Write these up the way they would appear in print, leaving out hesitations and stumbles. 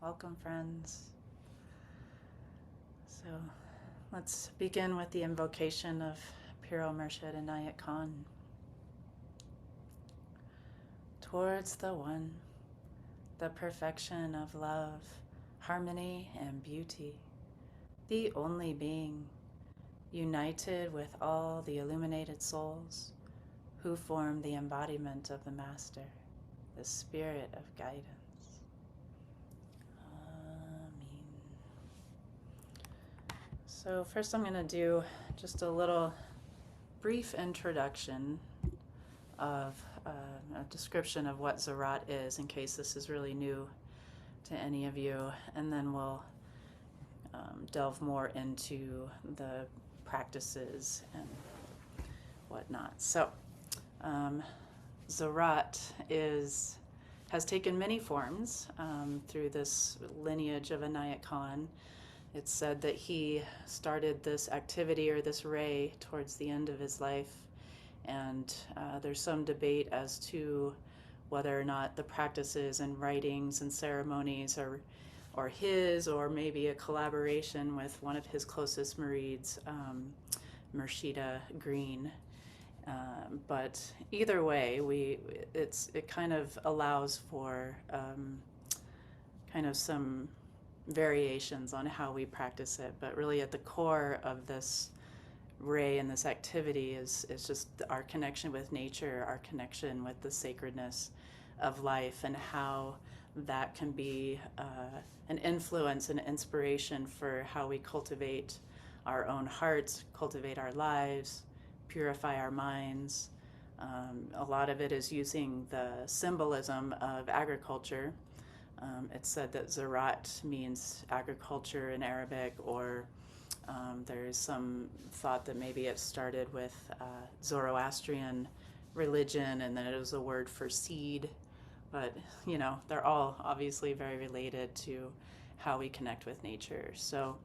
Welcome, friends. So let's begin with the invocation of Piro Murshid Inayat Khan. Towards the One, the perfection of love, harmony, and beauty, the only being, united with all the illuminated souls who form the embodiment of the Master, the Spirit of guidance. So first I'm going to do just a little brief introduction of a description of what Ziraat is, in case this is really new to any of you, and then we'll delve more into the practices and whatnot. So Ziraat has taken many forms through this lineage of Inayat Khan. It's said that he started this activity or this ray towards the end of his life, and there's some debate as to whether or not the practices and writings and ceremonies are his, or maybe a collaboration with one of his closest murids, Murshida Green. But either way, it kind of allows for kind of some variations on how we practice it, but really at the core of this ray and this activity is just our connection with nature, our connection with the sacredness of life, and how that can be an influence and inspiration for how we cultivate our own hearts, cultivate our lives, purify our minds. A lot of it is using the symbolism of agriculture. It's said that Ziraat means agriculture in Arabic, or there's some thought that maybe it started with Zoroastrian religion, and then it was a word for seed. But, they're all obviously very related to how we connect with nature. So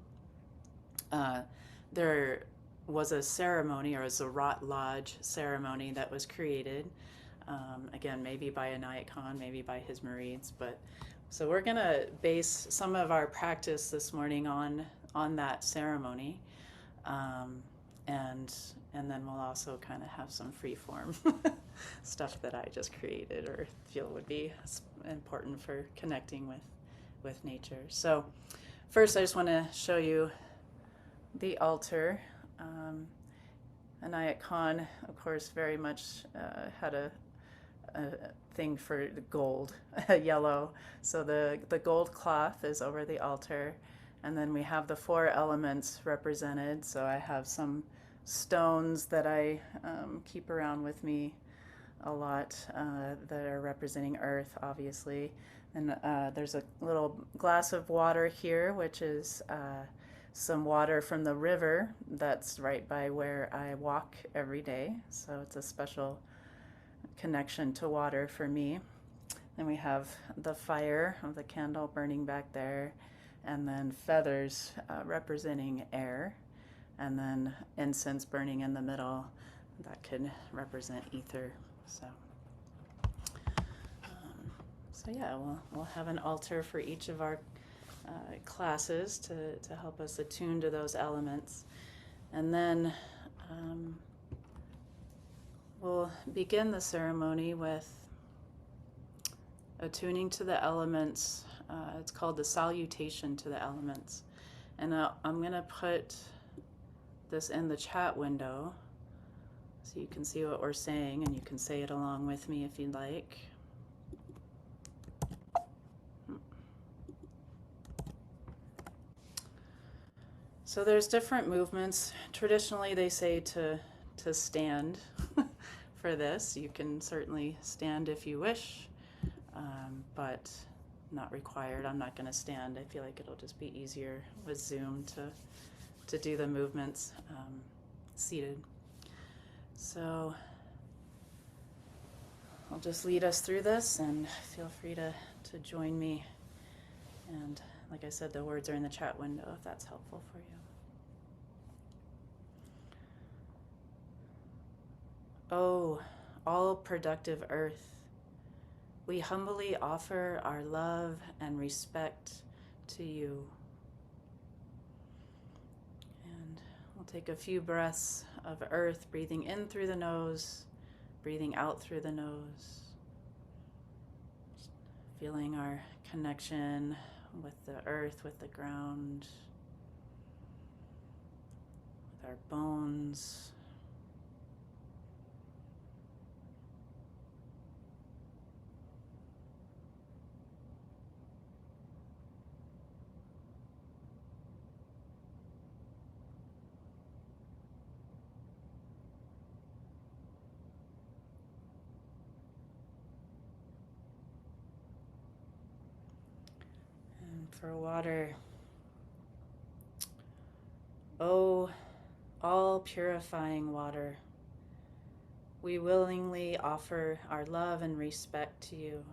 there was a ceremony, or a Ziraat Lodge ceremony, that was created. Again, maybe by Inayat Khan, maybe by his murids, but so we're going to base some of our practice this morning on that ceremony, and then we'll also kind of have some free form stuff that I just created or feel would be important for connecting with nature. So first I just want to show you the altar. Inayat Khan, of course, very much had a thing for the gold, yellow. So the gold cloth is over the altar, and then we have the four elements represented. So I have some stones that I keep around with me a lot that are representing earth, obviously. And there's a little glass of water here, which is some water from the river that's right by where I walk every day. So it's a special connection to water for me. Then we have the fire of the candle burning back there, and then feathers representing air, and then incense burning in the middle. That could represent ether. So yeah, we'll have an altar for each of our classes to help us attune to those elements. And then we'll begin the ceremony with attuning to the elements. It's called the salutation to the elements. And I'm going to put this in the chat window so you can see what we're saying, and you can say it along with me if you'd like. So there's different movements. Traditionally, they say to stand for this. You can certainly stand if you wish, but not required. I'm not going to stand. I feel like it'll just be easier with Zoom to do the movements seated. So I'll just lead us through this, and feel free to join me. And like I said, the words are in the chat window if that's helpful for you. Oh, all productive earth, we humbly offer our love and respect to you. And we'll take a few breaths of earth, breathing in through the nose, breathing out through the nose. Feeling our connection with the earth, with the ground, with our bones. And for water, oh, all purifying water, we willingly offer our love and respect to you.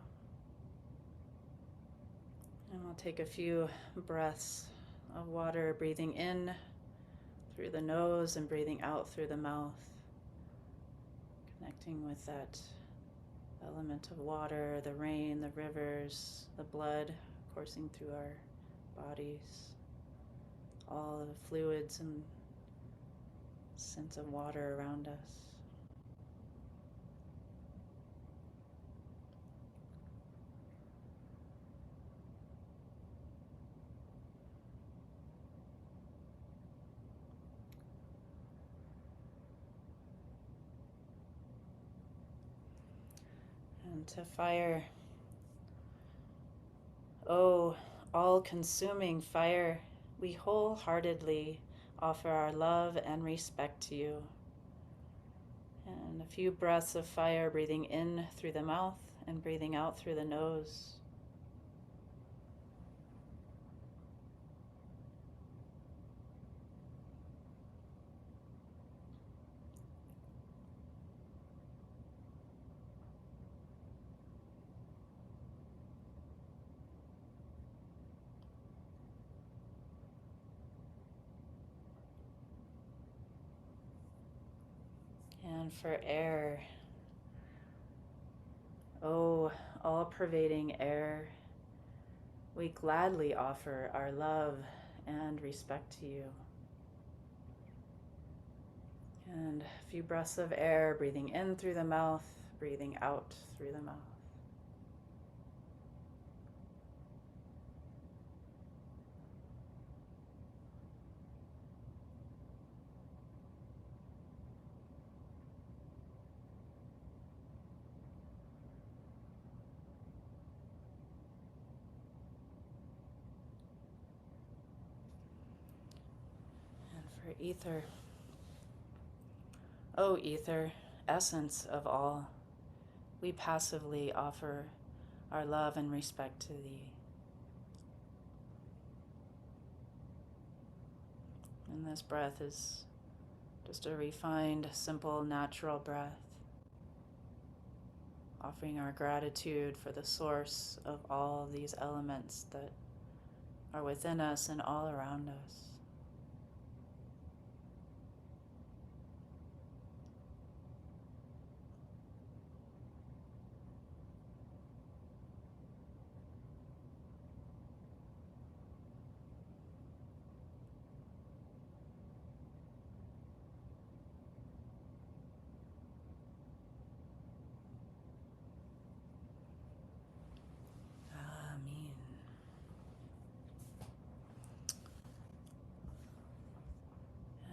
And we'll take a few breaths of water, breathing in through the nose and breathing out through the mouth, connecting with that element of water, the rain, the rivers, the blood coursing through our bodies, all the fluids and sense of water around us. And to fire, oh, all-consuming fire, we wholeheartedly offer our love and respect to you. And a few breaths of fire, breathing in through the mouth and breathing out through the nose. And for air, oh, all-pervading air, we gladly offer our love and respect to you. And a few breaths of air, breathing in through the mouth, breathing out through the mouth. And for ether, O ether, essence of all, we passively offer our love and respect to thee. And this breath is just a refined, simple, natural breath, offering our gratitude for the source of all these elements that are within us and all around us.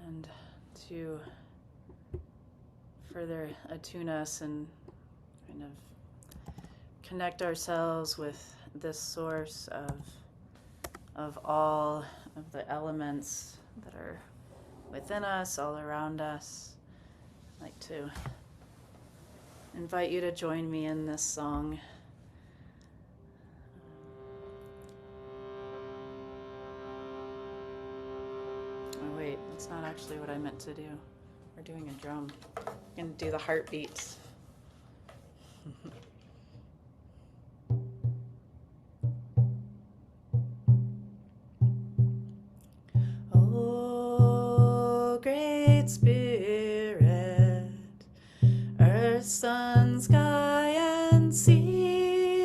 And to further attune us and kind of connect ourselves with this source of all of the elements that are within us, all around us, I'd like to invite you to join me in this song. Oh wait, that's not actually what I meant to do. We're doing a drum. I'm gonna do the heartbeats. Oh, great Spirit, earth, sun, sky, and sea,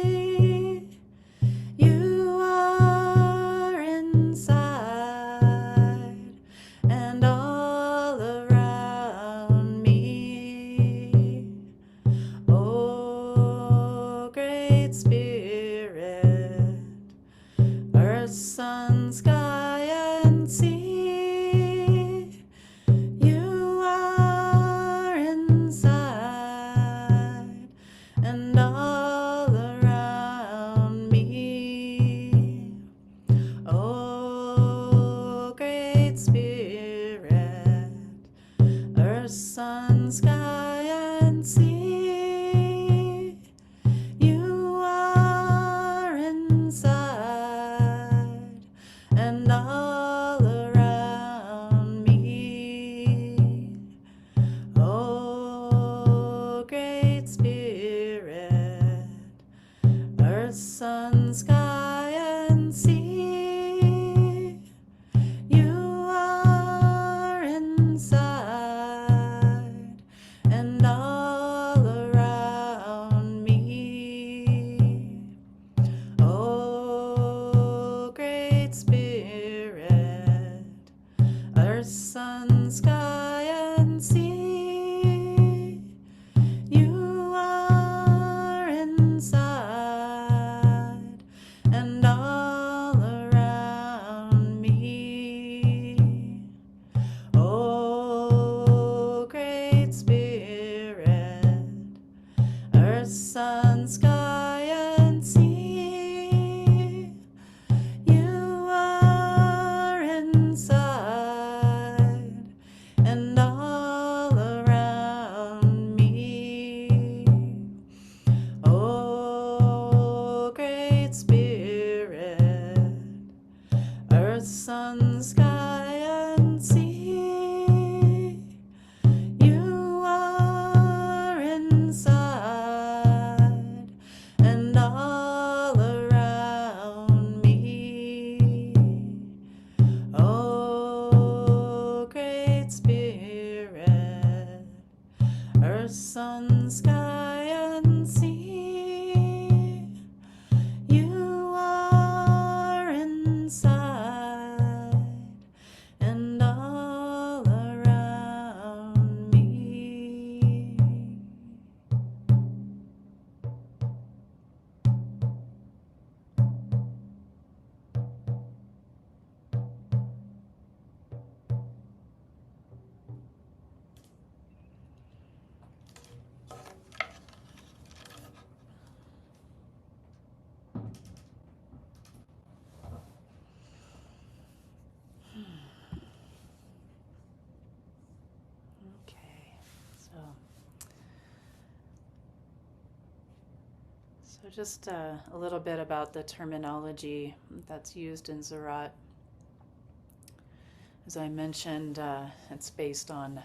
sun, sky, and sea. You are inside and all around me. Oh, great Spirit, earth, sun, sky, and sea. You are inside and all around me. Oh, great Spirit, earth, sun, sky, and sea. You are inside and all around me. Oh, great Spirit, earth, sun, sky, and sea. You are inside and all around me. Oh, great Spirit, earth, sun, sky, and sea. You are inside and all around me. Okay, so just a little bit about the terminology that's used in Ziraat. As I mentioned, it's based on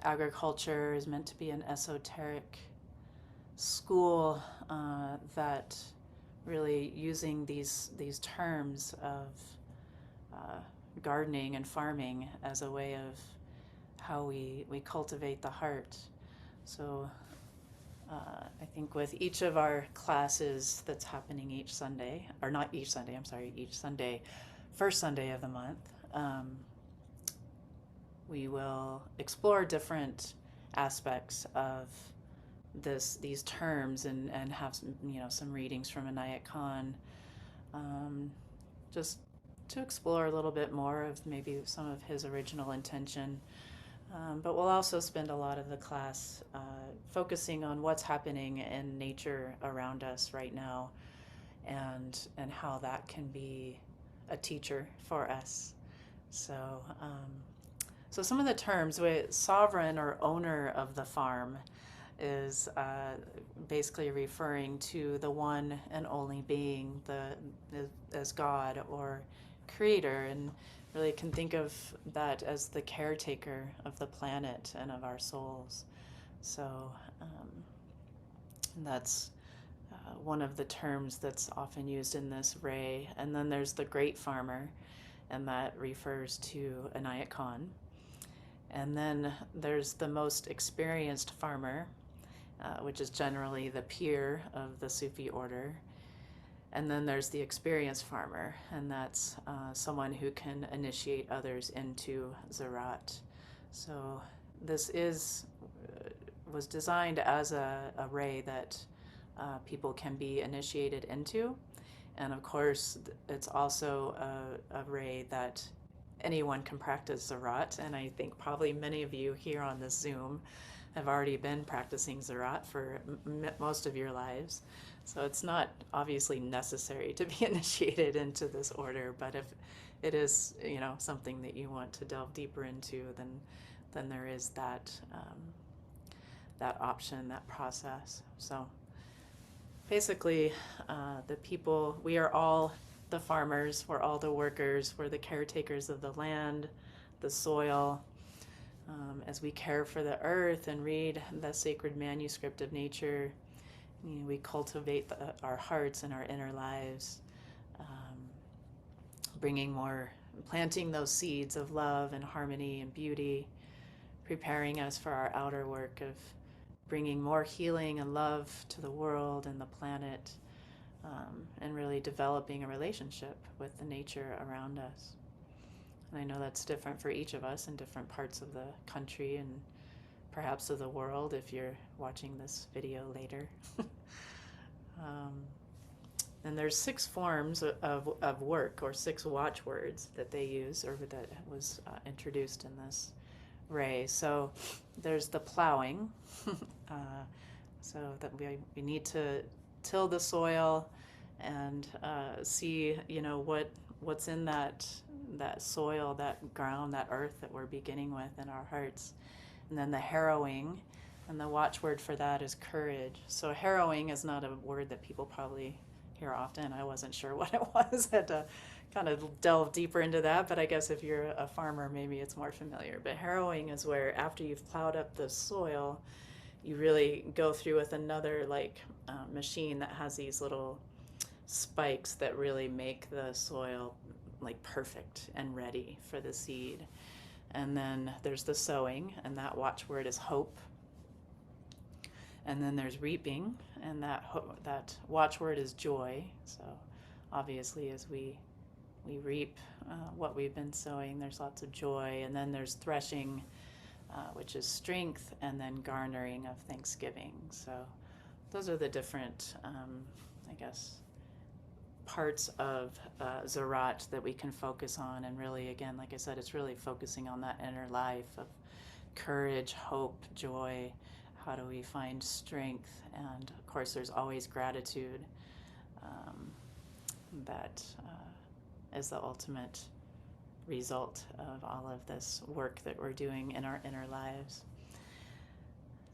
agriculture, is meant to be an esoteric school that really using these terms of gardening and farming as a way of how we cultivate the heart. So I think with each of our classes that's happening each Sunday, or not each Sunday, I'm sorry, each Sunday, first Sunday of the month, we will explore different aspects of these terms and have some readings from Inayat Khan, just to explore a little bit more of maybe some of his original intention. But we'll also spend a lot of the class focusing on what's happening in nature around us right now, and how that can be a teacher for us. So so some of the terms with sovereign or owner of the farm is basically referring to the one and only being, as God or creator, and really can think of that as the caretaker of the planet and of our souls. So that's one of the terms that's often used in this ray. And then there's the great farmer, and that refers to Inayat Khan. And then there's the most experienced farmer, which is generally the peer of the Sufi order. And then there's the experienced farmer, and that's someone who can initiate others into Ziraat. So this was designed as a ray that people can be initiated into. And of course, it's also a ray that anyone can practice Ziraat. And I think probably many of you here on this Zoom have already been practicing Ziraat for most of your lives. So it's not obviously necessary to be initiated into this order, but if it is, something that you want to delve deeper into, then there is that option, that process. So basically, the people, we are all the farmers, we're all the workers, we're the caretakers of the land, the soil. As we care for the earth and read the sacred manuscript of nature, we cultivate our hearts and our inner lives, bringing more, planting those seeds of love and harmony and beauty, preparing us for our outer work of bringing more healing and love to the world and the planet, and really developing a relationship with the nature around us. And I know that's different for each of us in different parts of the country and perhaps of the world if you're watching this video later. And there's 6 forms of work, or 6 watchwords that they use, or that was introduced in this ray. So there's the plowing, so that we need to till the soil and see, what's in that soil, that ground, that earth that we're beginning with in our hearts. And then the harrowing, and the watchword for that is courage. So harrowing is not a word that people probably hear often. I wasn't sure what it was. Had to kind of delve deeper into that, but I guess if you're a farmer, maybe it's more familiar. But harrowing is where after you've plowed up the soil, you really go through with another machine that has these little spikes that really make the soil perfect and ready for the seed. And then there's the sowing, and that watchword is hope. And then there's reaping, and that watchword is joy. So obviously as we reap what we've been sowing, there's lots of joy. And then there's threshing, which is strength, and then garnering of thanksgiving. So those are the different, parts of Ziraat that we can focus on. And really, again, like I said, it's really focusing on that inner life of courage, hope, joy. How do we find strength? And of course, there's always gratitude. That is the ultimate result of all of this work that we're doing in our inner lives.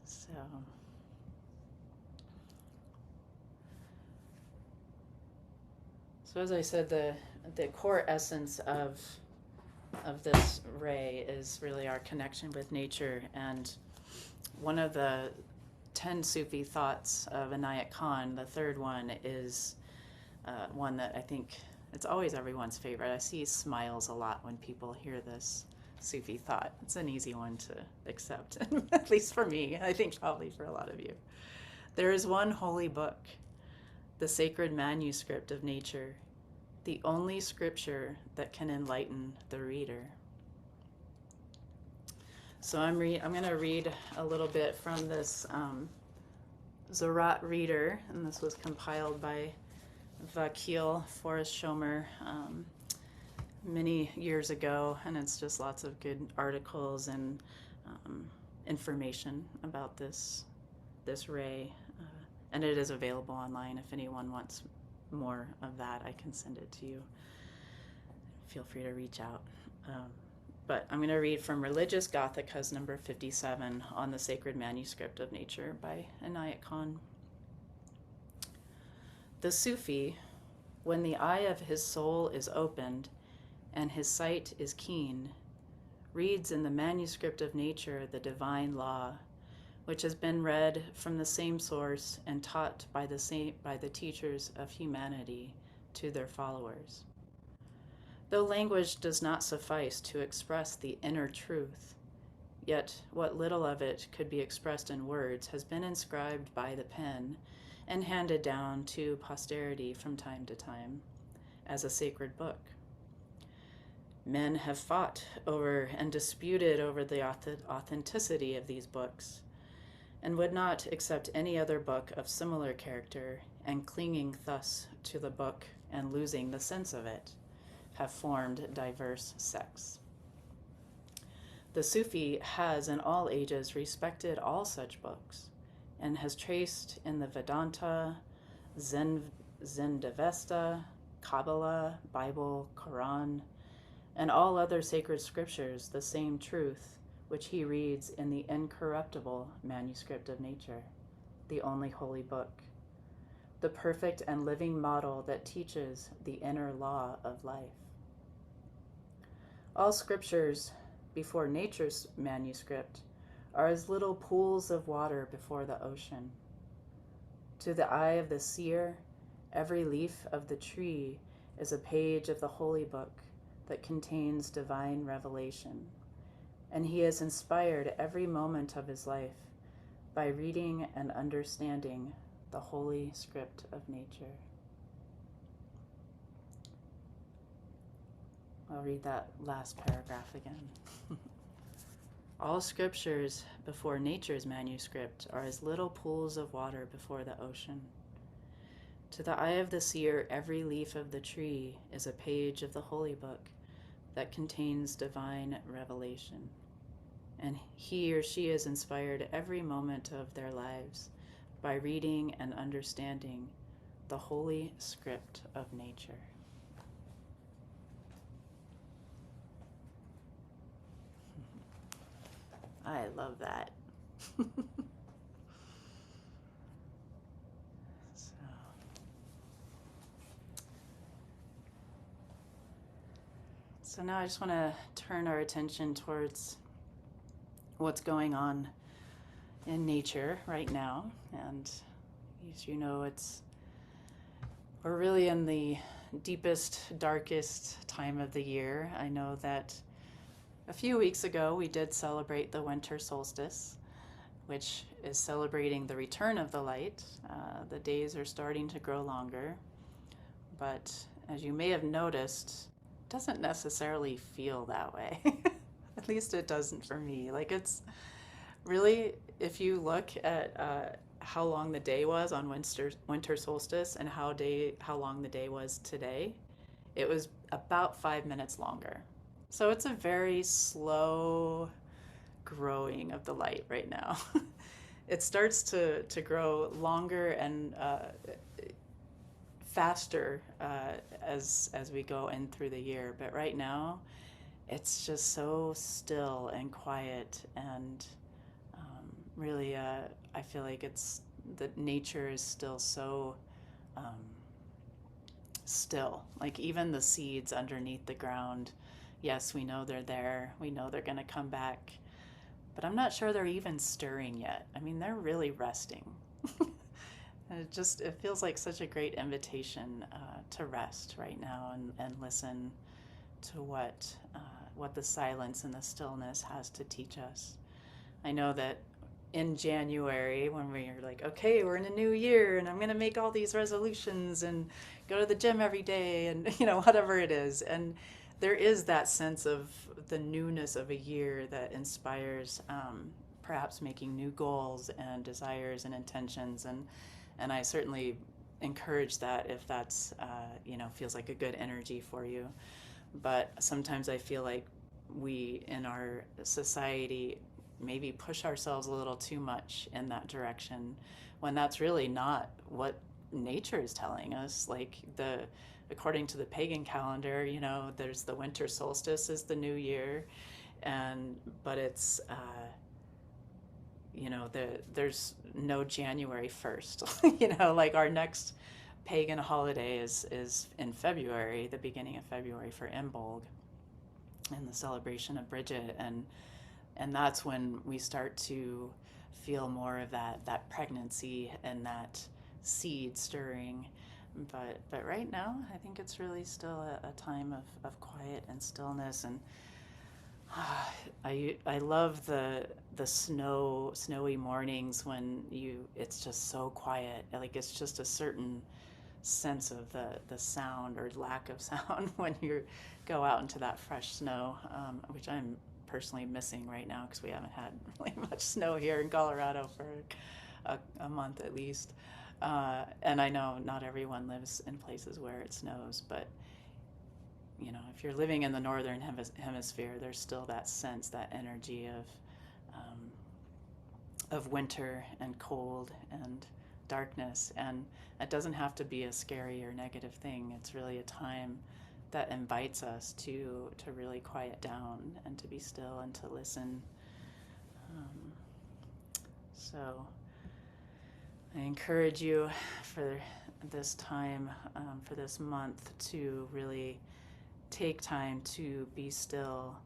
So as I said, the core essence of this ray is really our connection with nature. And one of the 10 Sufi thoughts of Inayat Khan, the third one, is one that I think it's always everyone's favorite. I see smiles a lot when people hear this Sufi thought. It's an easy one to accept, at least for me. I think probably for a lot of you. There is one holy book, the sacred manuscript of nature, the only scripture that can enlighten the reader. So I'm going to read a little bit from this Ziraat reader, and this was compiled by Vakil Forrest Schomer many years ago, and it's just lots of good articles and information about this ray, and it is available online. If anyone wants more of that, I can send it to you. Feel free to reach out. But I'm going to read from Religious Gothica's number 57 on the Sacred Manuscript of Nature by Inayat Khan. The Sufi, when the eye of his soul is opened and his sight is keen, reads in the manuscript of nature the divine law, which has been read from the same source and taught by the teachers of humanity to their followers. Though language does not suffice to express the inner truth, yet what little of it could be expressed in words has been inscribed by the pen and handed down to posterity from time to time as a sacred book. Men have fought over and disputed over the authenticity of these books, and would not accept any other book of similar character, and clinging thus to the book and losing the sense of it, have formed diverse sects. The Sufi has in all ages respected all such books, and has traced in the Vedanta, Zendavesta, Kabbalah, Bible, Quran, and all other sacred scriptures the same truth which he reads in the incorruptible manuscript of nature, the only holy book, the perfect and living model that teaches the inner law of life. All scriptures before nature's manuscript are as little pools of water before the ocean. To the eye of the seer, every leaf of the tree is a page of the holy book that contains divine revelation, and he has inspired every moment of his life by reading and understanding the holy script of nature. I'll read that last paragraph again. All scriptures before nature's manuscript are as little pools of water before the ocean. To the eye of the seer, every leaf of the tree is a page of the holy book that contains divine revelation, and he or she has inspired every moment of their lives by reading and understanding the holy script of nature. I love that. So now I just want to turn our attention towards what's going on in nature right now. And as you know, we're really in the deepest, darkest time of the year. I know that a few weeks ago we did celebrate the winter solstice, which is celebrating the return of the light. The days are starting to grow longer, but as you may have noticed, it doesn't necessarily feel that way. At least it doesn't for me. Like, it's really, if you look at how long the day was on winter solstice and how long the day was today, it was about 5 minutes longer. So it's a very slow growing of the light right now. It starts to grow longer and faster as we go in through the year. But right now, it's just so still and quiet, and really, I feel like that nature is still so still. Like, even the seeds underneath the ground, yes, we know they're there. We know they're going to come back. But I'm not sure they're even stirring yet. I mean, they're really resting. And it feels like such a great invitation to rest right now and listen to what the silence and the stillness has to teach us. I know that in January, when we're like, okay, we're in a new year and I'm going to make all these resolutions and go to the gym every day and, whatever it is. And there is that sense of the newness of a year that inspires perhaps making new goals and desires and intentions. And I certainly encourage that if that's, feels like a good energy for you. But sometimes I feel like we in our society maybe push ourselves a little too much in that direction, when that's really not what nature is telling us. Like, according to the pagan calendar, there's the winter solstice is the new year, but it's there's no January 1st. Like, our next pagan holiday is in February, the beginning of February, for Imbolg, and the celebration of Bridget, and that's when we start to feel more of that pregnancy and that seed stirring. But right now, I think it's really still a time of quiet and stillness. And I love the snowy mornings when it's just so quiet. Like, it's just a certain sense of the sound or lack of sound when you go out into that fresh snow, which I'm personally missing right now because we haven't had really much snow here in Colorado for a month at least. And I know not everyone lives in places where it snows, but if you're living in the northern hemisphere, there's still that sense, that energy of winter and cold and darkness. And it doesn't have to be a scary or negative thing. It's really a time that invites us to really quiet down and to be still and to listen. So I encourage you for this time, for this month, to really take time to be still,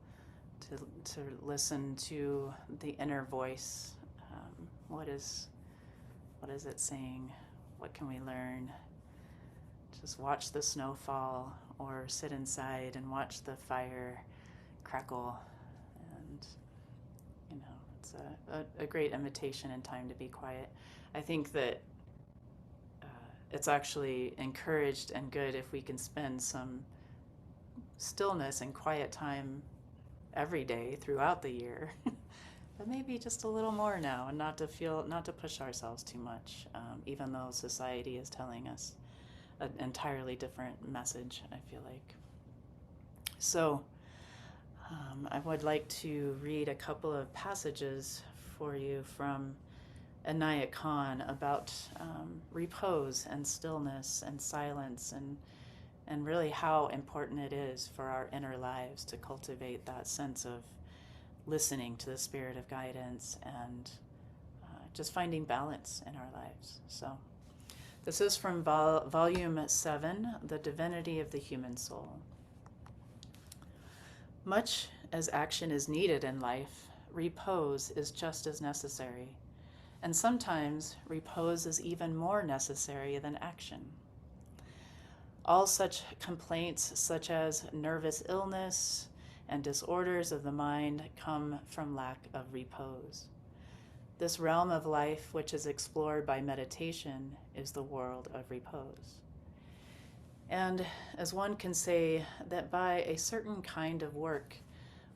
to listen to the inner voice. What is it saying? What can we learn? Just watch the snow fall, or sit inside and watch the fire crackle. And, it's a great invitation and time to be quiet. I think that it's actually encouraged and good if we can spend some stillness and quiet time every day throughout the year. But maybe just a little more now, and not to push ourselves too much, even though society is telling us an entirely different message, I feel like. So I would like to read a couple of passages for you from Inayat Khan about repose and stillness and silence, and really how important it is for our inner lives to cultivate that sense of listening to the spirit of guidance and just finding balance in our lives. So this is from Volume 7, The Divinity of the Human Soul. Much as action is needed in life, repose is just as necessary. And sometimes repose is even more necessary than action. All such complaints, such as nervous illness and disorders of the mind, come from lack of repose. This realm of life, which is explored by meditation, is the world of repose. And as one can say that by a certain kind of work,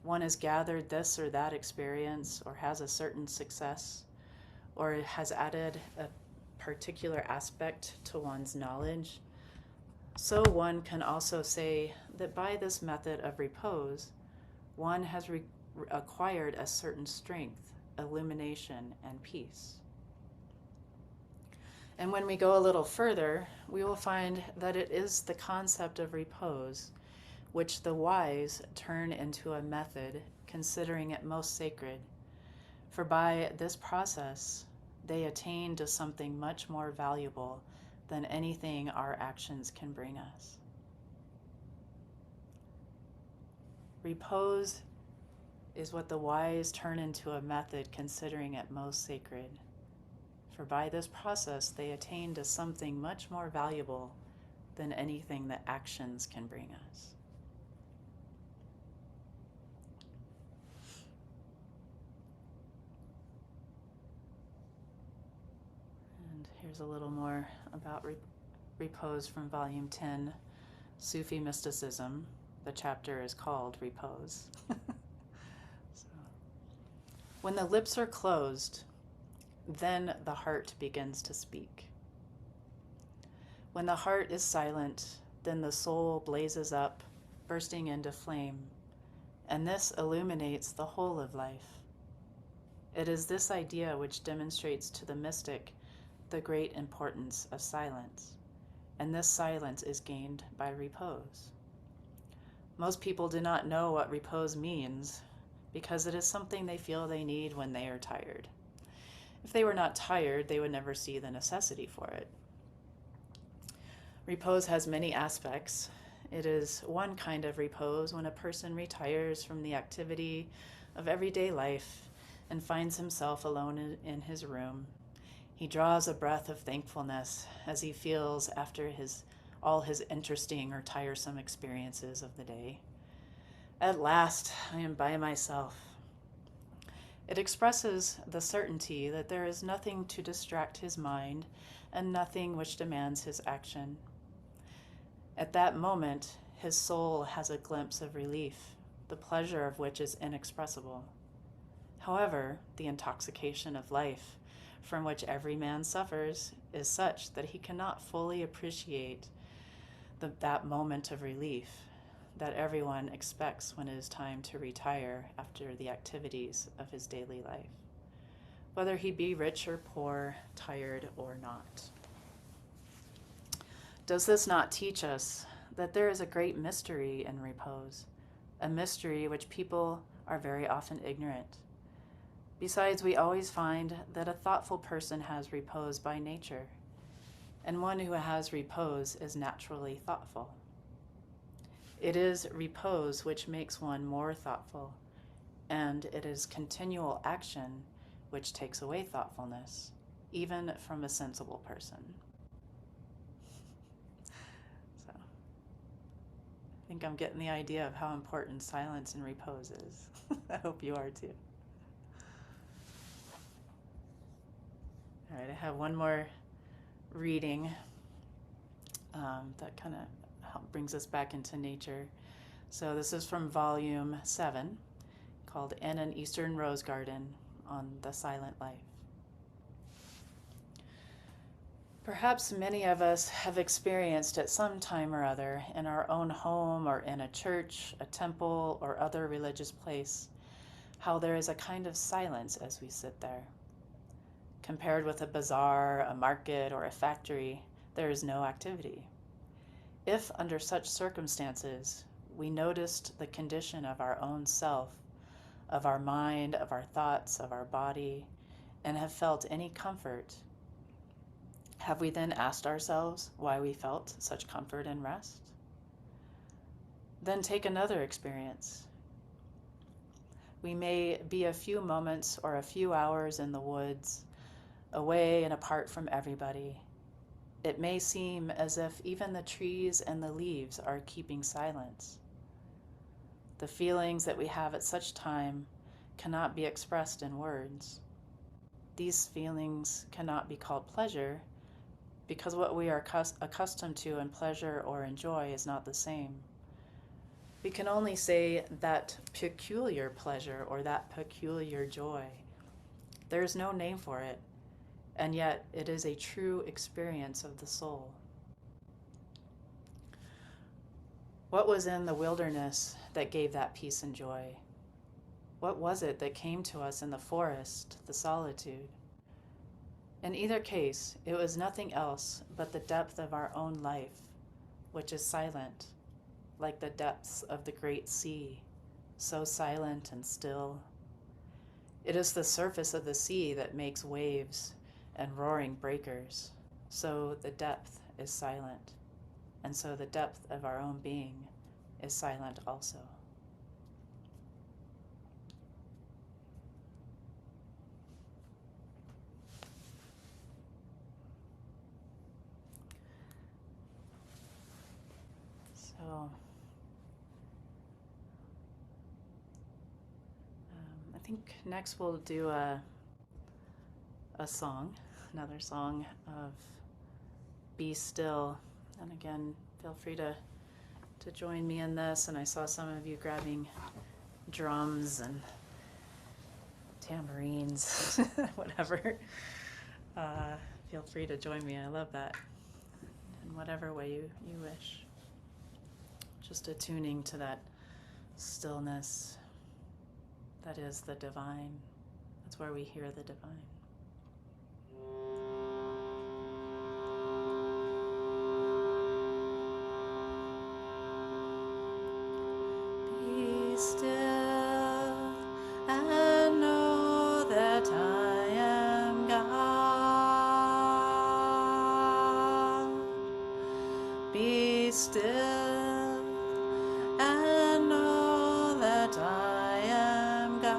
one has gathered this or that experience, or has a certain success, or has added a particular aspect to one's knowledge, so one can also say that by this method of repose, one has acquired a certain strength, illumination, and peace. And when we go a little further, we will find that it is the concept of repose which the wise turn into a method, considering it most sacred. For by this process, they attain to something much more valuable than anything our actions can bring us. Repose is what the wise turn into a method, considering it most sacred. For by this process, they attain to something much more valuable than anything that actions can bring us. And here's a little more about repose from Volume 10, Sufi Mysticism. The chapter is called Repose. When the lips are closed, then the heart begins to speak. When the heart is silent, then the soul blazes up, bursting into flame, and this illuminates the whole of life. It is this idea which demonstrates to the mystic the great importance of silence, and this silence is gained by repose. Most people do not know what repose means, because it is something they feel they need when they are tired. If they were not tired, they would never see the necessity for it. Repose has many aspects. It is one kind of repose when a person retires from the activity of everyday life and finds himself alone in his room. He draws a breath of thankfulness as he feels after all his interesting or tiresome experiences of the day. At last, I am by myself. It expresses the certainty that there is nothing to distract his mind and nothing which demands his action. At that moment, his soul has a glimpse of relief, the pleasure of which is inexpressible. However, the intoxication of life, from which every man suffers, is such that he cannot fully appreciate that moment of relief that everyone expects when it is time to retire after the activities of his daily life, whether he be rich or poor, tired or not. Does this not teach us that there is a great mystery in repose, a mystery which people are very often ignorant? Besides, we always find that a thoughtful person has repose by nature, and one who has repose is naturally thoughtful. It is repose which makes one more thoughtful, and it is continual action which takes away thoughtfulness, even from a sensible person. think I'm getting the idea of how important silence and repose is. I hope you are too. All right, I have one more reading that kind of brings us back into nature. So this is from volume 7, called In an Eastern Rose Garden, on the Silent Life. Perhaps many of us have experienced at some time or other in our own home or in a church, a temple, or other religious place, how there is a kind of silence as we sit there. Compared with a bazaar, a market, or a factory, there is no activity. If, under such circumstances, we noticed the condition of our own self, of our mind, of our thoughts, of our body, and have felt any comfort, have we then asked ourselves why we felt such comfort and rest? Then take another experience. We may be a few moments or a few hours in the woods, away and apart from everybody. It may seem as if even the trees and the leaves are keeping silence. The feelings that we have at such time cannot be expressed in words. These feelings cannot be called pleasure, because what we are accustomed to in pleasure or in joy is not the same. We can only say that peculiar pleasure or that peculiar joy. There is no name for it, and yet it is a true experience of the soul. What was in the wilderness that gave that peace and joy? What was it that came to us in the forest, the solitude? In either case, it was nothing else but the depth of our own life, which is silent, like the depths of the great sea, so silent and still. It is the surface of the sea that makes waves and roaring breakers, so the depth is silent, and so the depth of our own being is silent also. So, I think next we'll do a song, another song of Be Still. And again, feel free to join me in this. And I saw some of you grabbing drums and tambourines, whatever. Feel free to join me. I love that in whatever way you wish. Just attuning to that stillness that is the divine. That's where we hear the divine. Be still and know that I am God. Be still and know that I am God.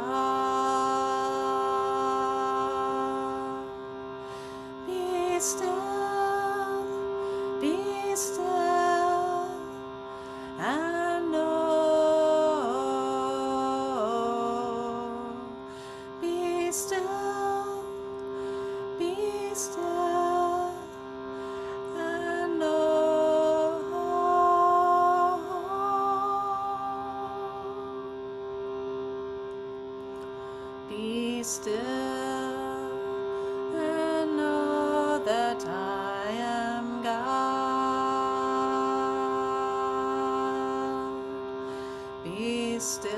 Be still, be still, and know. Be still, be still, and know. Be still and know that I am God. Be still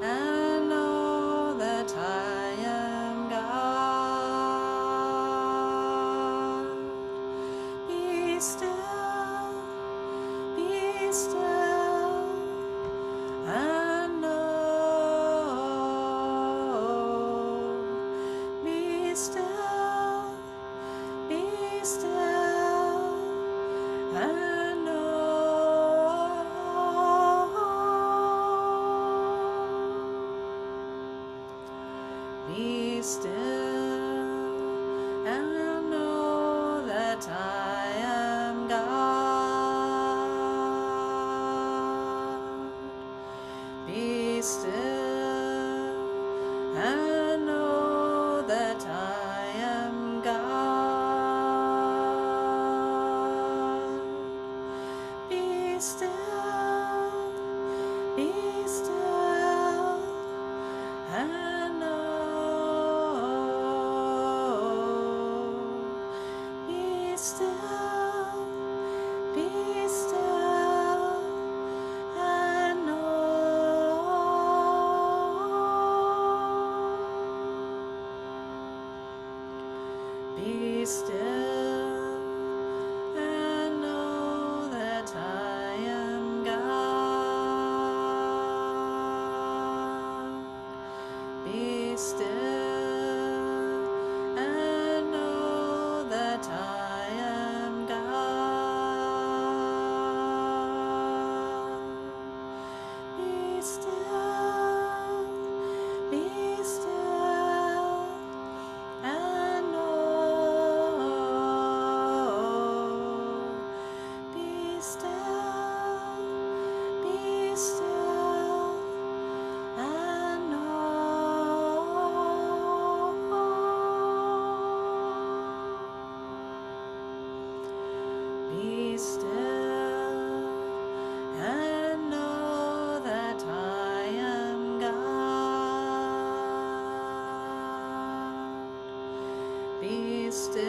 and know that I am God. Be still, be still, and know. Be still, be still, and know. Be still and know that I am God. still and know that I am God. Be still, be still, and know. Be still, be still, and know. Be still and know that I am God. Be still and know that I am God. Be still, be still, and know. Be still, be still, and know. Be still and know that I am God. Be still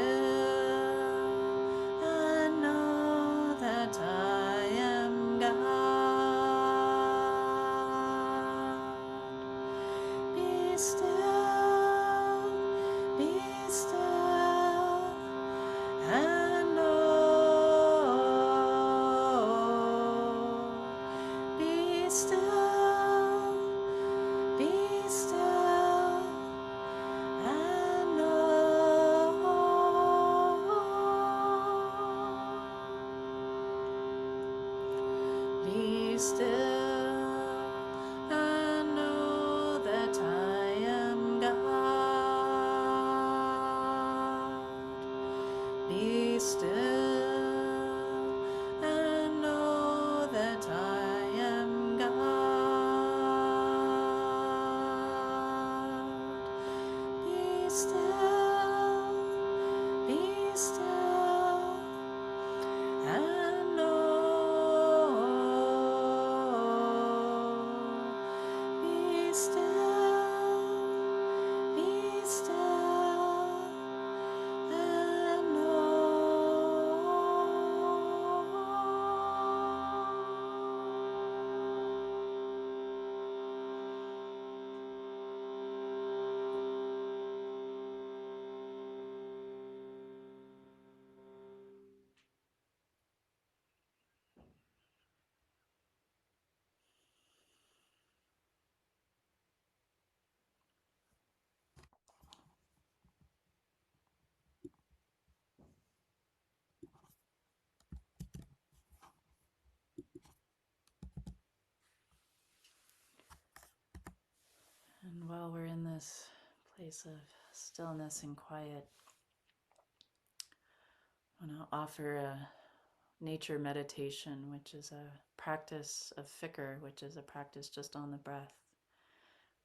and know that I am God. Be still, be still, and know. Be still, be still, and know. Be still and know that I am God. Be still and know that I am God. Be still, be still, and know. Be still, be still, and And while we're in this place of stillness and quiet, I want to offer a nature meditation, which is a practice of fikr, which is a practice just on the breath,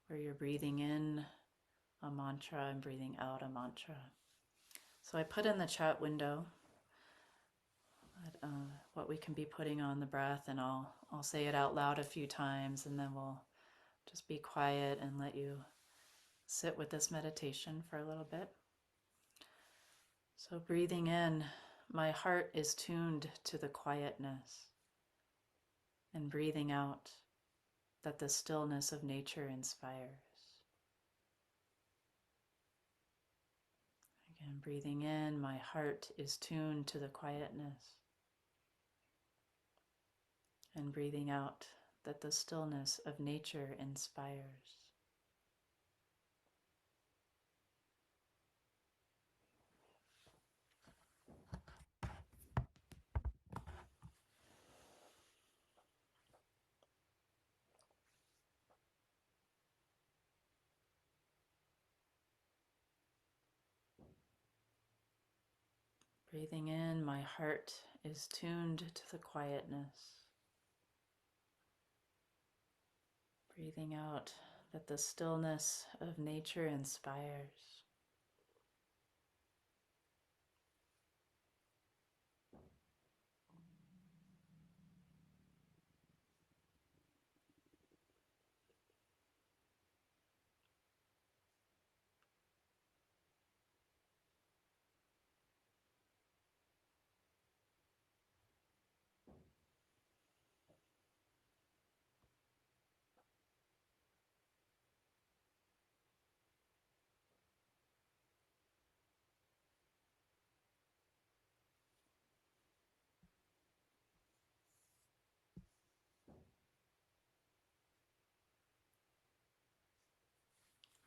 where you're breathing in a mantra and breathing out a mantra. So I put in the chat window what we can be putting on the breath, and I'll say it out loud a few times, and then we'll just be quiet and let you sit with this meditation for a little bit. So breathing in, my heart is tuned to the quietness, and breathing out, that the stillness of nature inspires. Again, breathing in, my heart is tuned to the quietness, and breathing out, that the stillness of nature inspires. Breathing in, my heart is tuned to the quietness. Breathing out that the stillness of nature inspires.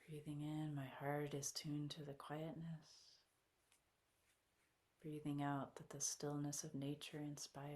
Breathing in, my heart is tuned to the quietness. Breathing out that the stillness of nature inspires.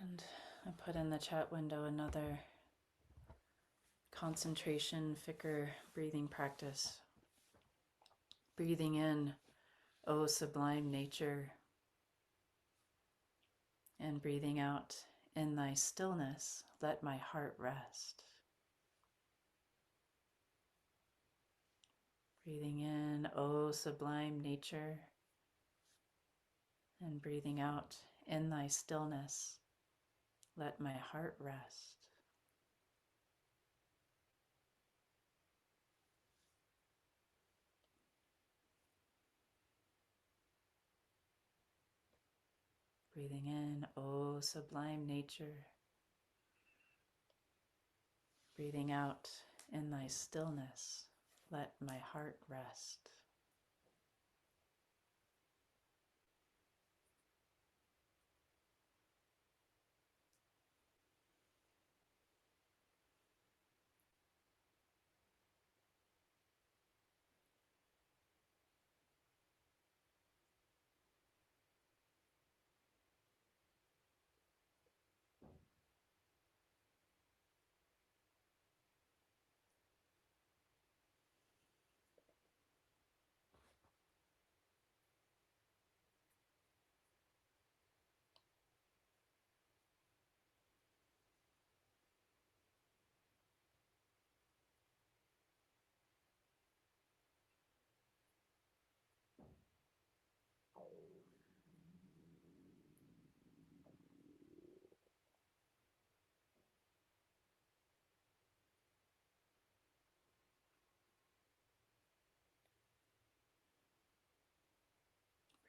And I put in the chat window another concentration, fikr breathing practice. Breathing in, O sublime nature, and breathing out, in thy stillness, let my heart rest. Breathing in, O sublime nature, and breathing out, in thy stillness, let my heart rest. Breathing in, O sublime nature. Breathing out, in thy stillness, let my heart rest.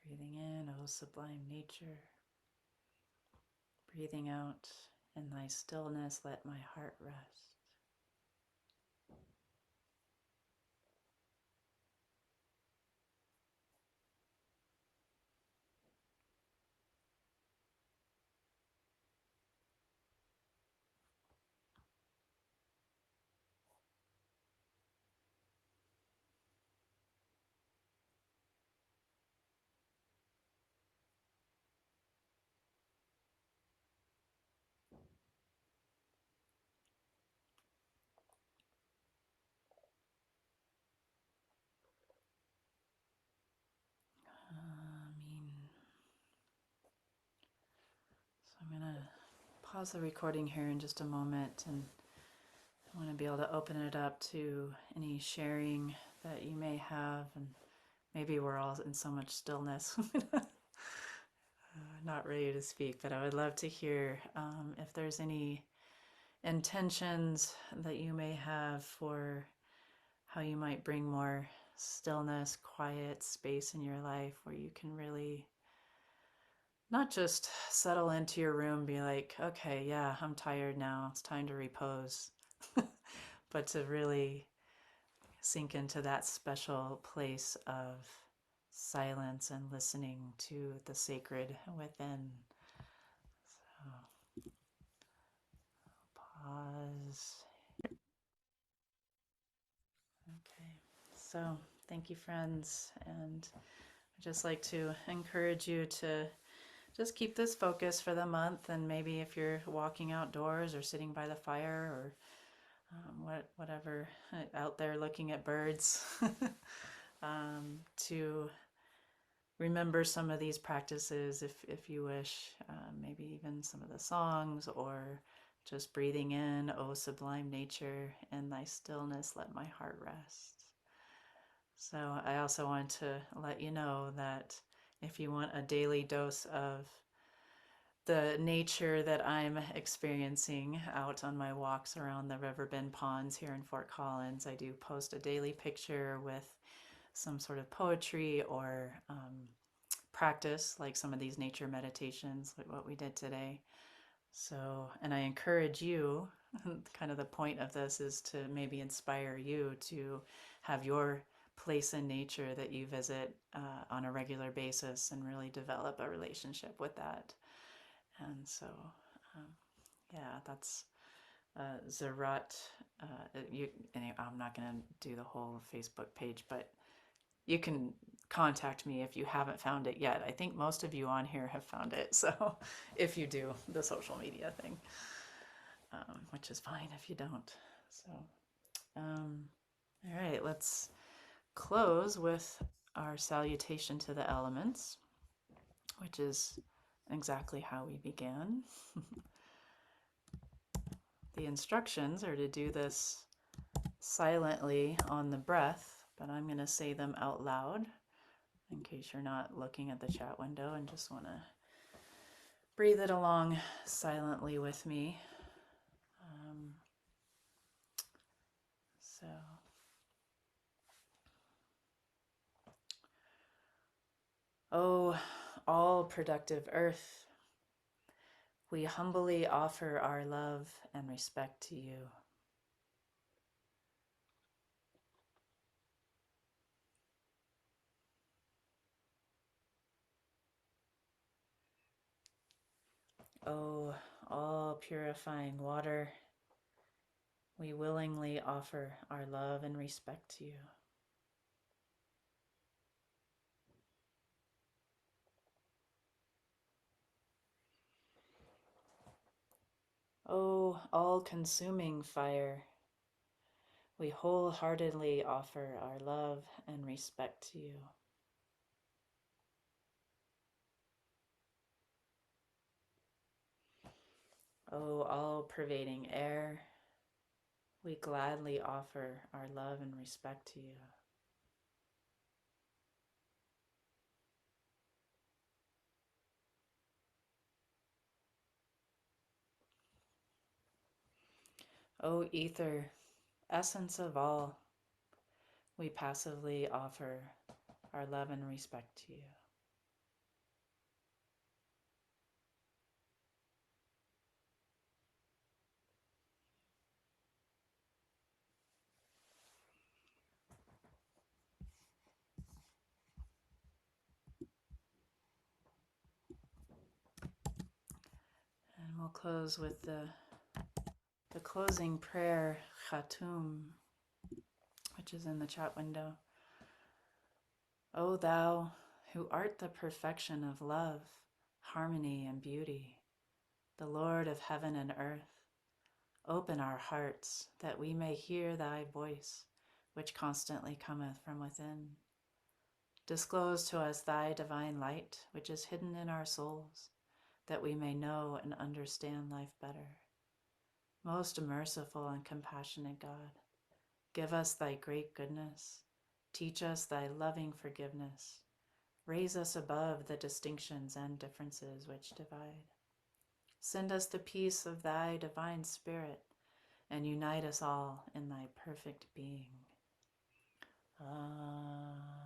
Breathing in, O sublime nature. Breathing out, in thy stillness, let my heart rest. So I'm going to pause the recording here in just a moment, and I want to be able to open it up to any sharing that you may have, and maybe we're all in so much stillness. Not ready to speak, but I would love to hear if there's any intentions that you may have for how you might bring more stillness, quiet space in your life where you can really not just settle into your room, be like, okay, yeah, I'm tired now, it's time to repose, but to really sink into that special place of silence and listening to the sacred within. So Pause. Okay, so thank you, friends. And I'd just like to encourage you to just keep this focus for the month. And maybe if you're walking outdoors or sitting by the fire or whatever, out there looking at birds, to remember some of these practices if you wish, maybe even some of the songs, or just breathing in, "O sublime nature, in thy stillness let my heart rest." So I also want to let you know that if you want a daily dose of the nature that I'm experiencing out on my walks around the riverbend ponds here in Fort Collins, I do post a daily picture with some sort of poetry or practice, like some of these nature meditations, like what we did today. So, and I encourage you, kind of the point of this is to maybe inspire you to have your place in nature that you visit on a regular basis and really develop a relationship with that. And so, um, yeah, that's Ziraat. Anyway, I'm not going to do the whole Facebook page, but you can contact me if you haven't found it yet. I think most of you on here have found it. So if you do, the social media thing, which is fine if you don't. So, all right, let's close with our salutation to the elements, which is exactly how we began. The instructions are to do this silently on the breath, but I'm going to say them out loud in case you're not looking at the chat window and just want to breathe it along silently with me. So, oh, all productive earth, we humbly offer our love and respect to you. Oh, all purifying water, we willingly offer our love and respect to you. Oh, all-consuming fire, we wholeheartedly offer our love and respect to you. Oh, all-pervading air, we gladly offer our love and respect to you. O ether, essence of all, we passively offer our love and respect to you. And we'll close with the closing prayer, Khatum, which is in the chat window. O thou who art the perfection of love, harmony, and beauty, the Lord of heaven and earth, open our hearts that we may hear thy voice, which constantly cometh from within. Disclose to us thy divine light, which is hidden in our souls, that we may know and understand life better. Most merciful and compassionate God, give us thy great goodness. Teach us thy loving forgiveness. Raise us above the distinctions and differences which divide. Send us the peace of thy divine Spirit, and unite us all in thy perfect being. Amen.